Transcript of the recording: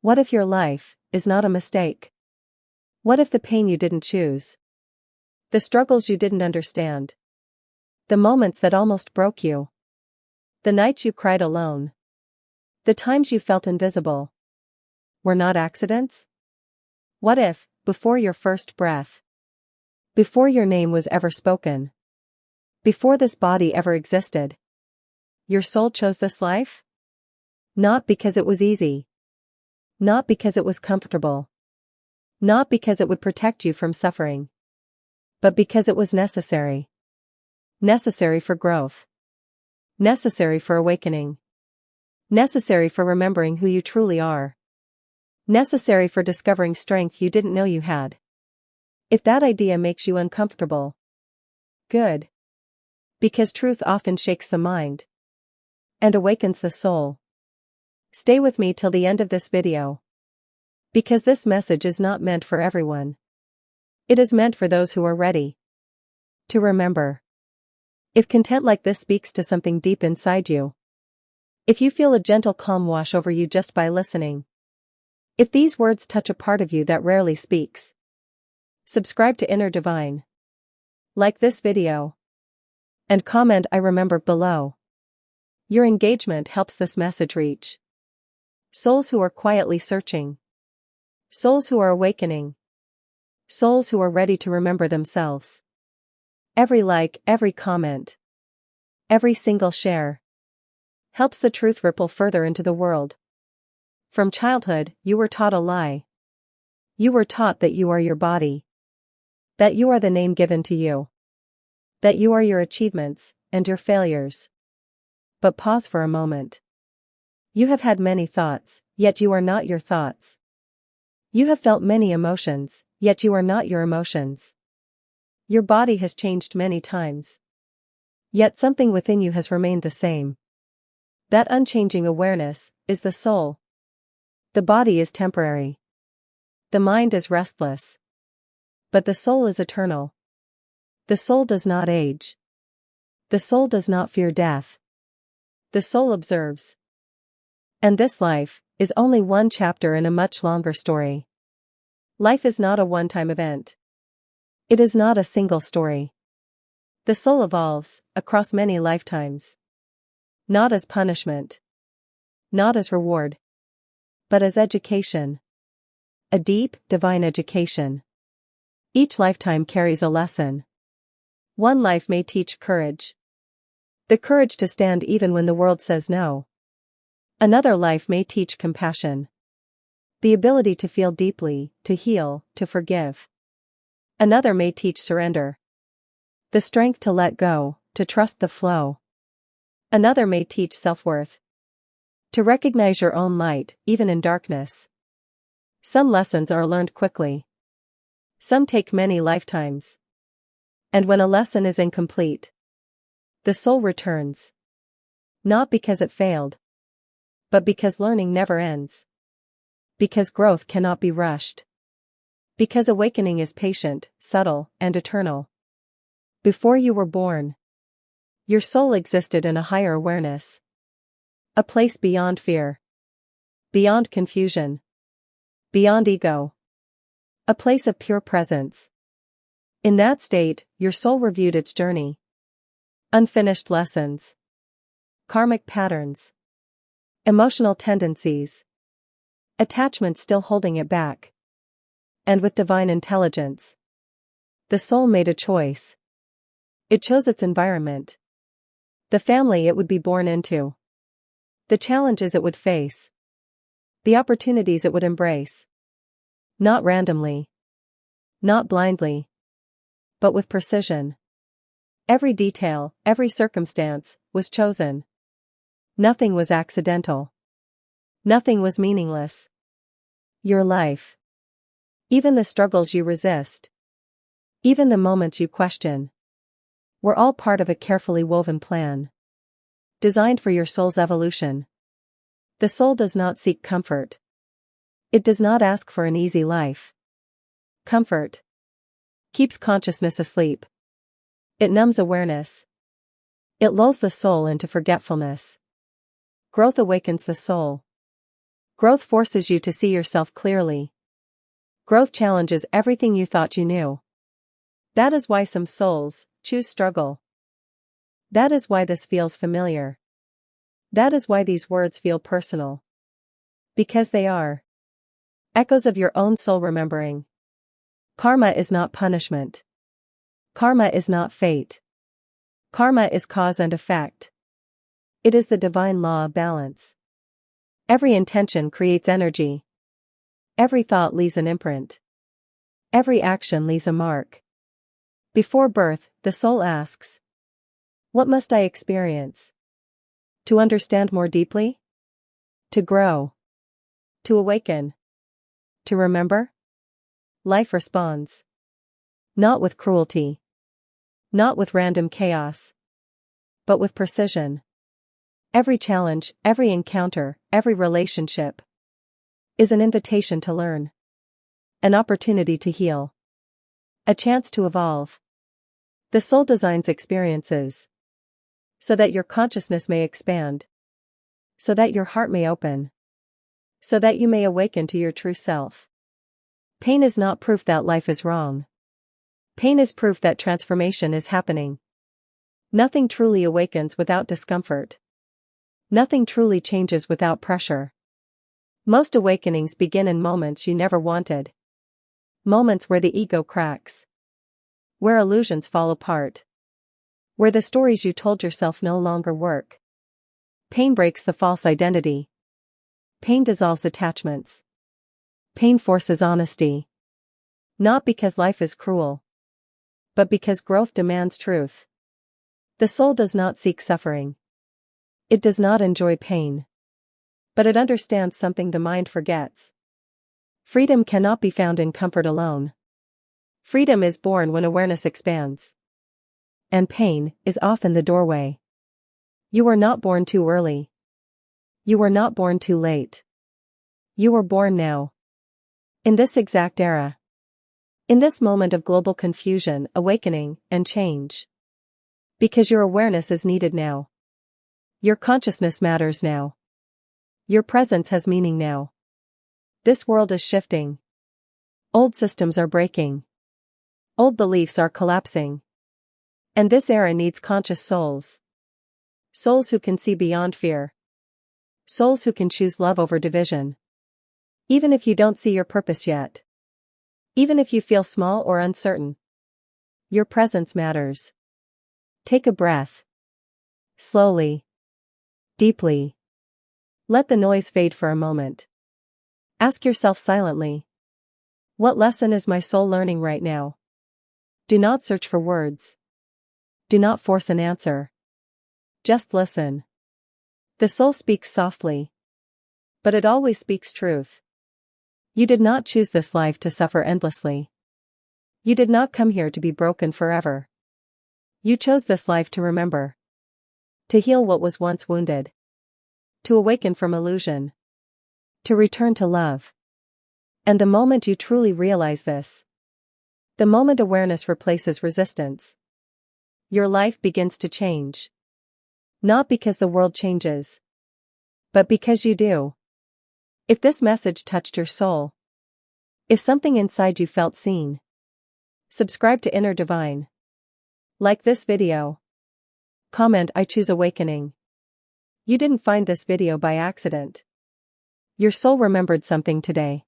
What if your life is not a mistake? What if the pain you didn't choose? The struggles you didn't understand? The moments that almost broke you? The nights you cried alone? The times you felt invisible? Were not accidents? What if, before your first breath, before your name was ever spoken, before this body ever existed, your soul chose this life? Not because it was easy. Not because it was comfortable. Not because it would protect you from suffering. But because it was necessary. Necessary for growth. Necessary for awakening. Necessary for remembering who you truly are. Necessary for discovering strength you didn't know you had. If that idea makes you uncomfortable, good. Because truth often shakes the mind and awakens the soul. Stay with me till the end of this video. Because this message is not meant for everyone. It is meant for those who are ready to remember. If content like this speaks to something deep inside you, if you feel a gentle calm wash over you just by listening, if these words touch a part of you that rarely speaks, subscribe to Inner Divine. Like this video. And comment "I remember" below. Your engagement helps this message reach souls who are quietly searching. Souls who are awakening. Souls who are ready to remember themselves. Every like, every comment, every single share helps the truth ripple further into the world. From childhood, you were taught a lie. You were taught that you are your body. That you are the name given to you. That you are your achievements and your failures. But pause for a moment. You have had many thoughts, yet you are not your thoughts. You have felt many emotions, yet you are not your emotions. Your body has changed many times. Yet something within you has remained the same. That unchanging awareness is the soul. The body is temporary. The mind is restless. But the soul is eternal. The soul does not age. The soul does not fear death. The soul observes. And this life is only one chapter in a much longer story. Life is not a one-time event. It is not a single story. The soul evolves across many lifetimes. Not as punishment. Not as reward. But as education. A deep, divine education. Each lifetime carries a lesson. One life may teach courage. The courage to stand even when the world says no. Another life may teach compassion. The ability to feel deeply, to heal, to forgive. Another may teach surrender. The strength to let go, to trust the flow. Another may teach self-worth. To recognize your own light, even in darkness. Some lessons are learned quickly. Some take many lifetimes. And when a lesson is incomplete, the soul returns. Not because it failed, but because learning never ends. Because growth cannot be rushed. Because awakening is patient, subtle, and eternal. Before you were born, your soul existed in a higher awareness. A place beyond fear. Beyond confusion. Beyond ego. A place of pure presence. In that state, your soul reviewed its journey. Unfinished lessons. Karmic patterns. Emotional tendencies. Attachments still holding it back. And with divine intelligence, the soul made a choice. It chose its environment. The family it would be born into. The challenges it would face. The opportunities it would embrace. Not randomly. Not blindly. But with precision. Every detail, every circumstance, was chosen. Nothing was accidental. Nothing was meaningless. Your life. Even the struggles you resist. Even the moments you question. Were all part of a carefully woven plan. Designed for your soul's evolution. The soul does not seek comfort. It does not ask for an easy life. Comfort keeps consciousness asleep. It numbs awareness. It lulls the soul into forgetfulness. Growth awakens the soul. Growth forces you to see yourself clearly. Growth challenges everything you thought you knew. That is why some souls choose struggle. That is why this feels familiar. That is why these words feel personal. Because they are echoes of your own soul remembering. Karma is not punishment. Karma is not fate. Karma is cause and effect. It is the divine law of balance. Every intention creates energy. Every thought leaves an imprint. Every action leaves a mark. Before birth, the soul asks, "What must I experience? To understand more deeply? To grow? To awaken? To remember?" Life responds. Not with cruelty. Not with random chaos. But with precision. Every challenge, every encounter, every relationship is an invitation to learn. An opportunity to heal. A chance to evolve. The soul designs experiences so that your consciousness may expand, so that your heart may open, so that you may awaken to your true self. Pain is not proof that life is wrong. Pain is proof that transformation is happening. Nothing truly awakens without discomfort. Nothing truly changes without pressure. Most awakenings begin in moments you never wanted. Moments where the ego cracks. Where illusions fall apart. Where the stories you told yourself no longer work. Pain breaks the false identity. Pain dissolves attachments. Pain forces honesty. Not because life is cruel, but because growth demands truth. The soul does not seek suffering. It does not enjoy pain. But it understands something the mind forgets. Freedom cannot be found in comfort alone. Freedom is born when awareness expands. And pain is often the doorway. You were not born too early. You were not born too late. You were born now. In this exact era. In this moment of global confusion, awakening, and change. Because your awareness is needed now. Your consciousness matters now. Your presence has meaning now. This world is shifting. Old systems are breaking. Old beliefs are collapsing. And this era needs conscious souls. Souls who can see beyond fear. Souls who can choose love over division. Even if you don't see your purpose yet. Even if you feel small or uncertain. Your presence matters. Take a breath. Slowly. Deeply. Let the noise fade for a moment. Ask yourself silently. What lesson is my soul learning right now? Do not search for words. Do not force an answer. Just listen. The soul speaks softly. But it always speaks truth. You did not choose this life to suffer endlessly. You did not come here to be broken forever. You chose this life to remember. To heal what was once wounded. To awaken from illusion. To return to love. And the moment you truly realize this, the moment awareness replaces resistance, your life begins to change. Not because the world changes, but because you do. If this message touched your soul, if something inside you felt seen, subscribe to Inner Divine. Like this video. Comment, "I choose awakening." You didn't find this video by accident. Your soul remembered something today.